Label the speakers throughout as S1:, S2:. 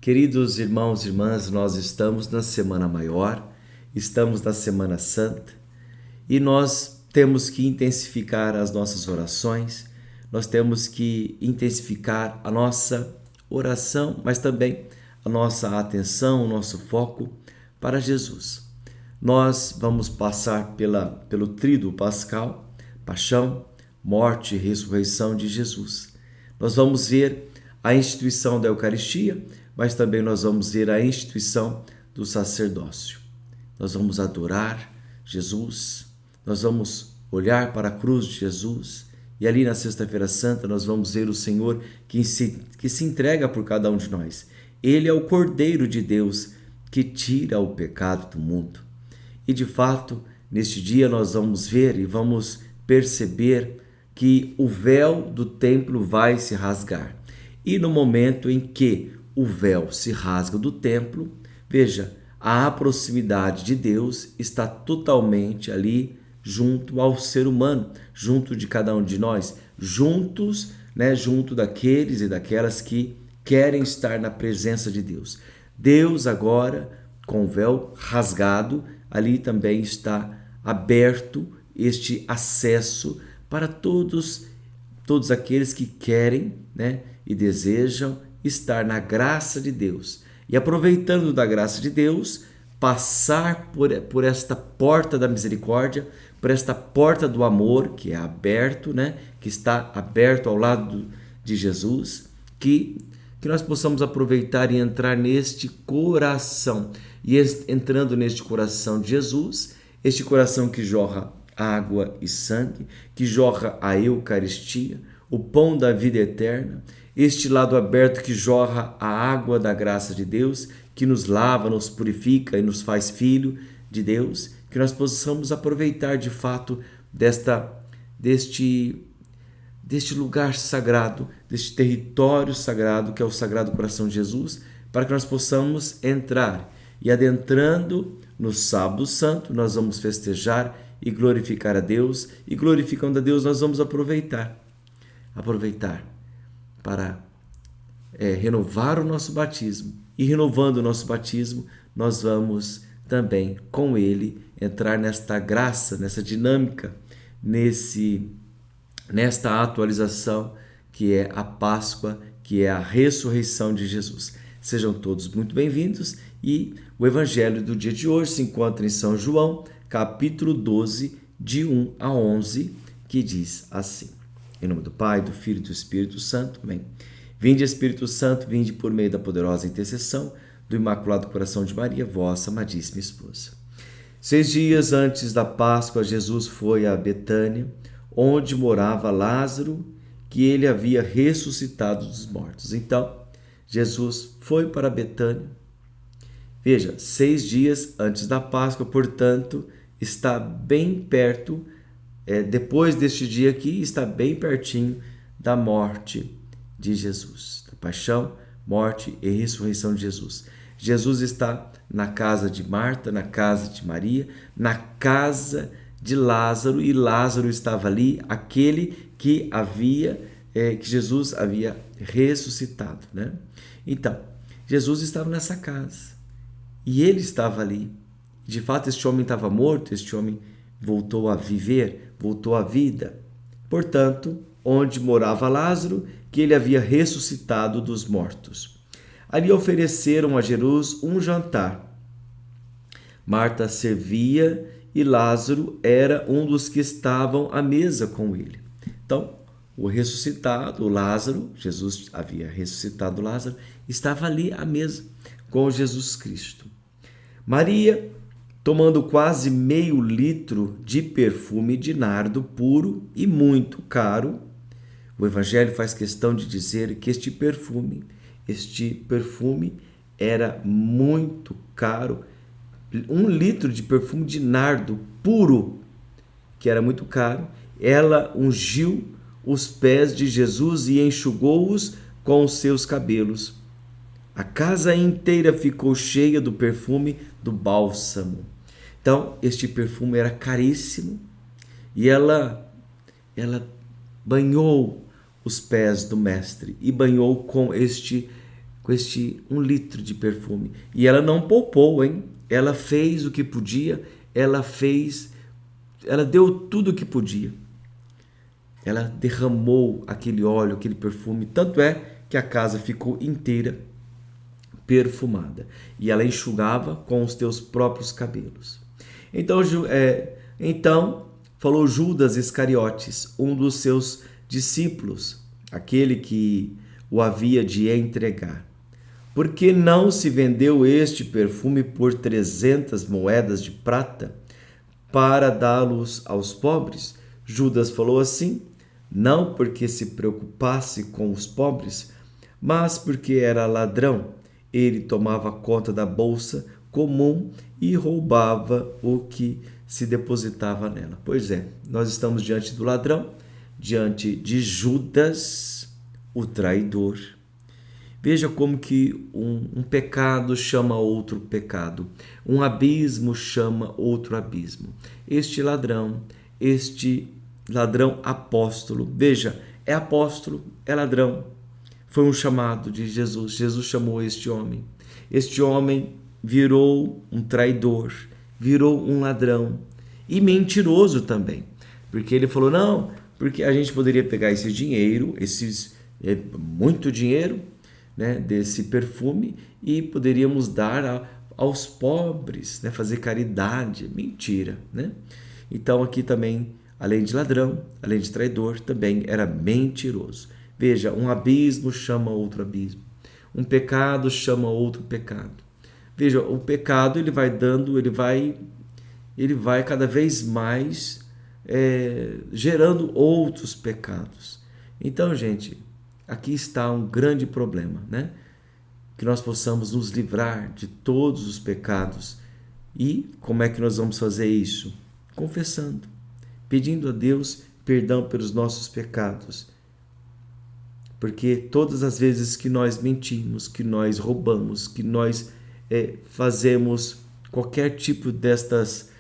S1: Queridos irmãos e irmãs, nós estamos na Semana Maior, estamos na Semana Santa e nós temos que intensificar as nossas orações, nós temos que intensificar a nossa oração, mas também a nossa atenção, o nosso foco para Jesus. Nós vamos passar pelo tríduo pascal, paixão, morte e ressurreição de Jesus. Nós vamos ver a instituição da Eucaristia, mas também nós vamos ver a instituição do sacerdócio. Nós vamos adorar Jesus, nós vamos olhar para a cruz de Jesus e ali na Sexta-feira Santa nós vamos ver o Senhor que se entrega por cada um de nós. Ele é o Cordeiro de Deus que tira o pecado do mundo. E de fato, neste dia nós vamos ver e vamos perceber que o véu do templo vai se rasgar. E no momento em que o véu se rasga do templo, veja, a proximidade de Deus está totalmente ali junto ao ser humano, junto de cada um de nós, juntos, junto daqueles e daquelas que querem estar na presença de Deus. Deus agora, com o véu rasgado, ali também está aberto este acesso para todos aqueles que querem, e desejam estar na graça de Deus. E aproveitando da graça de Deus, passar por esta porta da misericórdia, por esta porta do amor que é aberto, que está aberto ao lado de Jesus, que nós possamos aproveitar e entrar neste coração. E entrando neste coração de Jesus, este coração que jorra água e sangue, que jorra a Eucaristia, o pão da vida eterna, este lado aberto que jorra a água da graça de Deus, que nos lava, nos purifica e nos faz filho de Deus, que nós possamos aproveitar de fato deste lugar sagrado, deste território sagrado que é o Sagrado Coração de Jesus, para que nós possamos entrar. E adentrando no Sábado Santo, nós vamos festejar e glorificar a Deus, e glorificando a Deus nós vamos aproveitar para renovar o nosso batismo. E renovando o nosso batismo, nós vamos também com ele entrar nesta graça, nessa dinâmica, nesta atualização que é a Páscoa, que é a ressurreição de Jesus. Sejam todos muito bem-vindos e o evangelho do dia de hoje se encontra em São João, capítulo 12, de 1 a 11, que diz assim: em nome do Pai, do Filho e do Espírito Santo. Amém. Vinde, Espírito Santo, vinde por meio da poderosa intercessão do Imaculado Coração de Maria, vossa amadíssima esposa. 6 dias antes da Páscoa, Jesus foi a Betânia, onde morava Lázaro, que ele havia ressuscitado dos mortos. Então, Jesus foi para Betânia. Veja, 6 dias antes da Páscoa, portanto, está bem perto, depois deste dia aqui, está bem pertinho da morte de Jesus, da paixão, morte e ressurreição de Jesus. Jesus está na casa de Marta, na casa de Maria, na casa de Lázaro, e Lázaro estava ali, aquele que Jesus havia ressuscitado, Então, Jesus estava nessa casa e ele estava ali. De fato, este homem estava morto, este homem voltou a viver, voltou à vida. Portanto, onde morava Lázaro, que ele havia ressuscitado dos mortos. Ali ofereceram a Jesus um jantar. Marta servia e Lázaro era um dos que estavam à mesa com ele. Então, o ressuscitado, Lázaro, Jesus havia ressuscitado Lázaro, estava ali à mesa com Jesus Cristo. Maria, tomando quase meio litro de perfume de nardo puro e muito caro. O Evangelho faz questão de dizer que este perfume era muito caro. 1 litro de perfume de nardo puro, que era muito caro. Ela ungiu os pés de Jesus e enxugou-os com os seus cabelos. A casa inteira ficou cheia do perfume do bálsamo. Então, este perfume era caríssimo e ela banhou os pés do mestre e banhou com este com este 1 litro de perfume. E ela não poupou, hein? Ela fez o que podia, ela deu tudo o que podia. Ela derramou aquele óleo, aquele perfume, tanto é que a casa ficou inteira perfumada. E ela enxugava com os teus próprios cabelos. Então falou Judas Iscariotes, um dos seus discípulos, aquele que o havia de entregar. Por que não se vendeu este perfume por 300 moedas de prata para dá-los aos pobres? Judas falou assim, não porque se preocupasse com os pobres, mas porque era ladrão. Ele tomava conta da bolsa comum e roubava o que se depositava nela. Pois é, nós estamos diante do ladrão, diante de Judas, o traidor. Veja como que um pecado chama outro pecado, um abismo chama outro abismo. Este ladrão apóstolo, veja, é apóstolo, é ladrão, foi um chamado de Jesus. Jesus chamou este homem. Este homem virou um traidor, virou um ladrão e mentiroso também, porque ele falou, não, porque a gente poderia pegar esse dinheiro, muito dinheiro, né, desse perfume e poderíamos dar aos pobres, né, fazer caridade. Mentira, né? Então aqui também, além de ladrão, além de traidor, também era mentiroso. Veja, um abismo chama outro abismo, um pecado chama outro pecado. Veja, o pecado ele vai cada vez mais gerando outros pecados. Então, gente, aqui está um grande problema, né? Que nós possamos nos livrar de todos os pecados. E como é que nós vamos fazer isso? Confessando, pedindo a Deus perdão pelos nossos pecados. Porque todas as vezes que nós mentimos, que nós roubamos, que nós fazemos qualquer tipo destas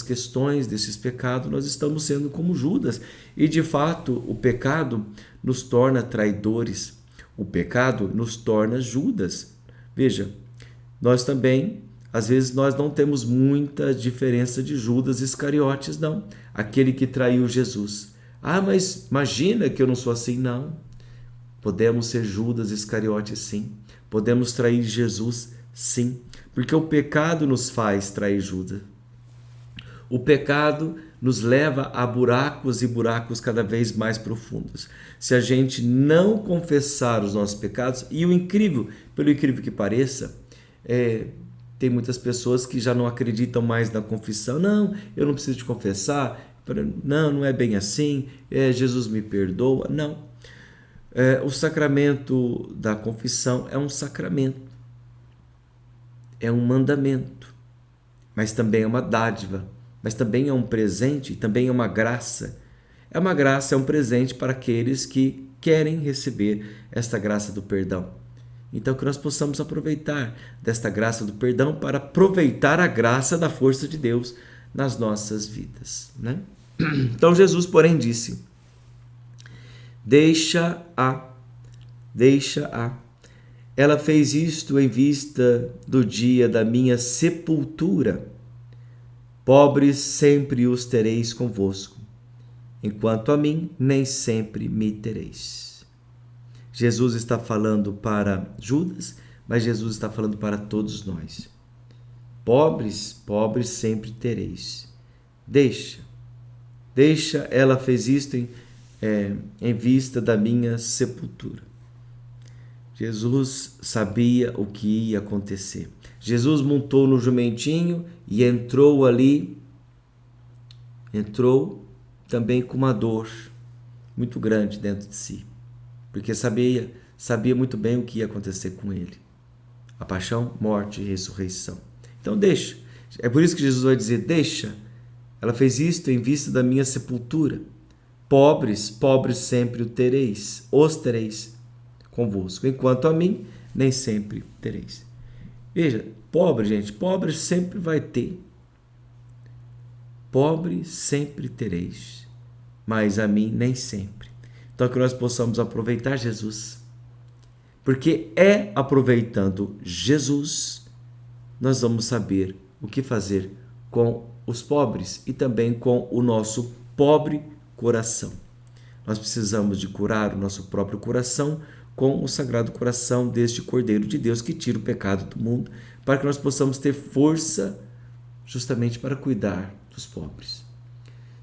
S1: questões, desses pecados, nós estamos sendo como Judas. E de fato, o pecado nos torna traidores. O pecado nos torna Judas. Veja, nós também, às vezes, nós não temos muita diferença de Judas Iscariotes, não. Aquele que traiu Jesus. Ah, mas imagina que eu não sou assim, não. Podemos ser Judas Iscariotes, sim. Podemos trair Jesus, sim. Porque o pecado nos faz trair Judas. O pecado nos leva a buracos e buracos cada vez mais profundos. Se a gente não confessar os nossos pecados, e pelo incrível que pareça, tem muitas pessoas que já não acreditam mais na confissão. Não, eu não preciso de confessar. Não é bem assim. Jesus me perdoa. Não. O sacramento da confissão é um sacramento. É um mandamento. Mas também é uma dádiva. Mas também é um presente, também é uma graça. É uma graça, é um presente para aqueles que querem receber esta graça do perdão. Então, que nós possamos aproveitar desta graça do perdão para aproveitar a graça da força de Deus nas nossas vidas, né? Então, Jesus, porém, disse, deixa-a. Ela fez isto em vista do dia da minha sepultura. Pobres sempre os tereis convosco, enquanto a mim nem sempre me tereis. Jesus está falando para Judas, mas Jesus está falando para todos nós. Pobres sempre tereis. Deixa, ela fez isto em vista da minha sepultura. Jesus sabia o que ia acontecer. Jesus montou no jumentinho e entrou ali, também com uma dor muito grande dentro de si, porque sabia muito bem o que ia acontecer com ele. A paixão, morte e ressurreição. Então deixa. É por isso que Jesus vai dizer, deixa. Ela fez isto em vista da minha sepultura. Pobres sempre os tereis convosco, enquanto a mim nem sempre tereis. Veja, pobre sempre vai ter. Pobre sempre tereis, mas a mim nem sempre. Então que nós possamos aproveitar Jesus, Porque é aproveitando Jesus, nós vamos saber o que fazer com os pobres e também com o nosso pobre coração. Nós precisamos de curar o nosso próprio coração com o Sagrado Coração deste Cordeiro de Deus que tira o pecado do mundo, para que nós possamos ter força justamente para cuidar dos pobres.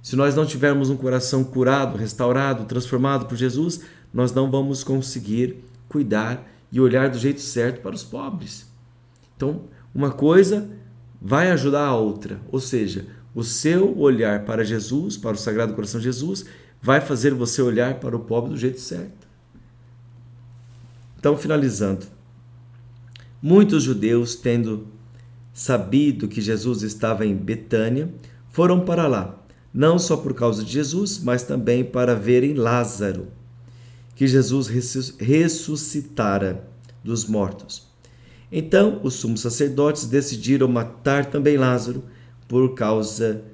S1: Se nós não tivermos um coração curado, restaurado, transformado por Jesus, nós não vamos conseguir cuidar e olhar do jeito certo para os pobres. Então, uma coisa vai ajudar a outra, ou seja, o seu olhar para Jesus, para o Sagrado Coração de Jesus, vai fazer você olhar para o pobre do jeito certo. Então, finalizando, muitos judeus, tendo sabido que Jesus estava em Betânia, foram para lá, não só por causa de Jesus, mas também para verem Lázaro, que Jesus ressuscitara dos mortos. Então, os sumos sacerdotes decidiram matar também Lázaro por causa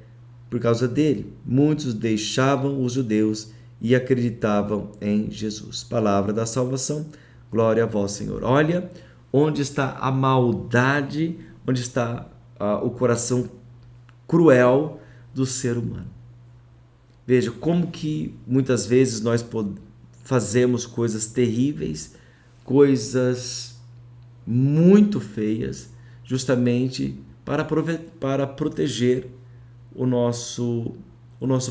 S1: dele. Muitos deixavam os judeus e acreditavam em Jesus. Palavra da salvação, glória a vós, Senhor. Olha onde está a maldade, onde está o coração cruel do ser humano. Veja como que muitas vezes nós fazemos coisas terríveis, coisas muito feias, justamente para proteger o nosso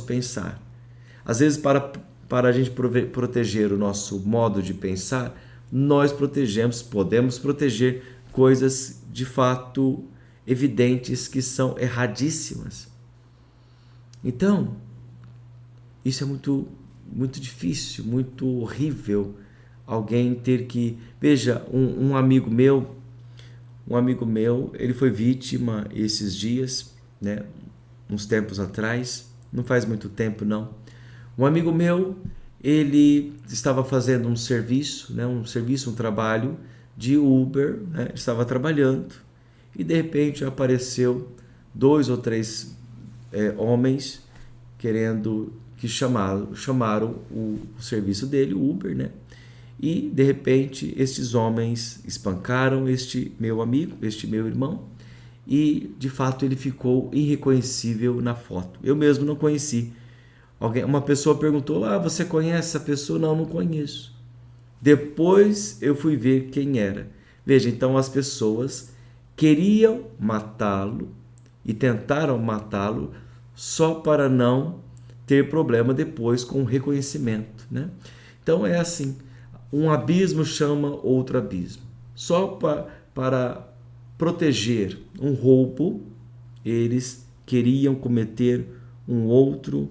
S1: pensar. Às vezes, para a gente proteger o nosso modo de pensar, nós podemos proteger coisas de fato evidentes que são erradíssimas. Então, isso é muito, muito difícil, muito horrível. Alguém ter que... Veja, um amigo meu, ele foi vítima esses dias, né? Uns tempos atrás, não faz muito tempo não. Um amigo meu, ele estava fazendo um serviço, um trabalho de Uber, né? Ele estava trabalhando e de repente apareceu 2 ou 3 homens que chamaram o serviço dele, o Uber, né? E de repente estes homens espancaram este meu amigo, este meu irmão, e de fato ele ficou irreconhecível na foto. Eu mesmo não conheci. Uma pessoa perguntou: você conhece essa pessoa? Não conheço. Depois eu fui ver quem era. Veja, então as pessoas queriam matá-lo e tentaram matá-lo só para não ter problema depois com o reconhecimento, né? Então é assim, um abismo chama outro abismo. Só para proteger um roubo, eles queriam cometer um outro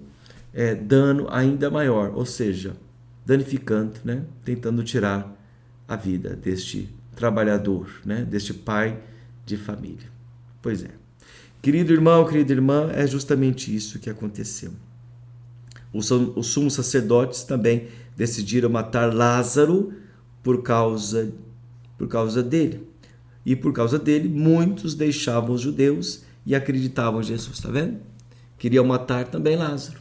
S1: dano ainda maior, ou seja, danificando, né? Tentando tirar a vida deste trabalhador, né? Deste pai de família. Pois é. Querido irmão, querida irmã, é justamente isso que aconteceu. Os sumos sacerdotes também decidiram matar Lázaro por causa dele. E por causa dele, muitos deixavam os judeus e acreditavam em Jesus, está vendo? Queriam matar também Lázaro,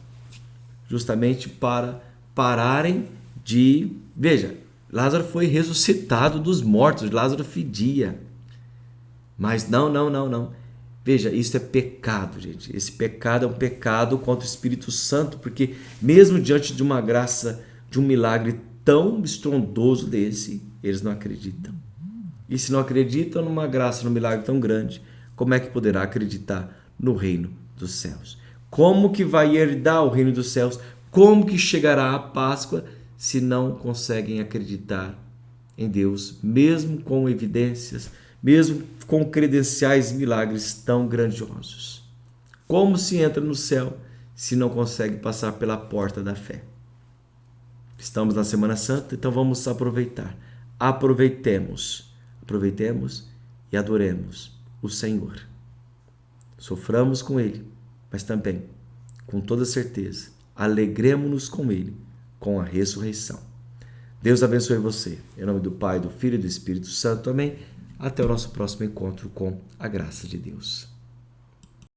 S1: justamente para pararem de... Veja, Lázaro foi ressuscitado dos mortos, Lázaro fedia. Mas não. Veja, isso é pecado, gente. Esse pecado é um pecado contra o Espírito Santo, porque mesmo diante de uma graça, de um milagre tão estrondoso desse, eles não acreditam. E se não acreditam numa graça, num milagre tão grande, como é que poderá acreditar no reino dos céus? Como que vai herdar o reino dos céus? Como que chegará a Páscoa se não conseguem acreditar em Deus, mesmo com evidências, mesmo com credenciais e milagres tão grandiosos? Como se entra no céu se não consegue passar pela porta da fé? Estamos na Semana Santa, então vamos aproveitar. Aproveitemos e adoremos o Senhor. Soframos com Ele, mas também, com toda certeza, alegremos-nos com Ele, com a ressurreição. Deus abençoe você. Em nome do Pai, do Filho e do Espírito Santo. Amém. Até o nosso próximo encontro com a graça de Deus.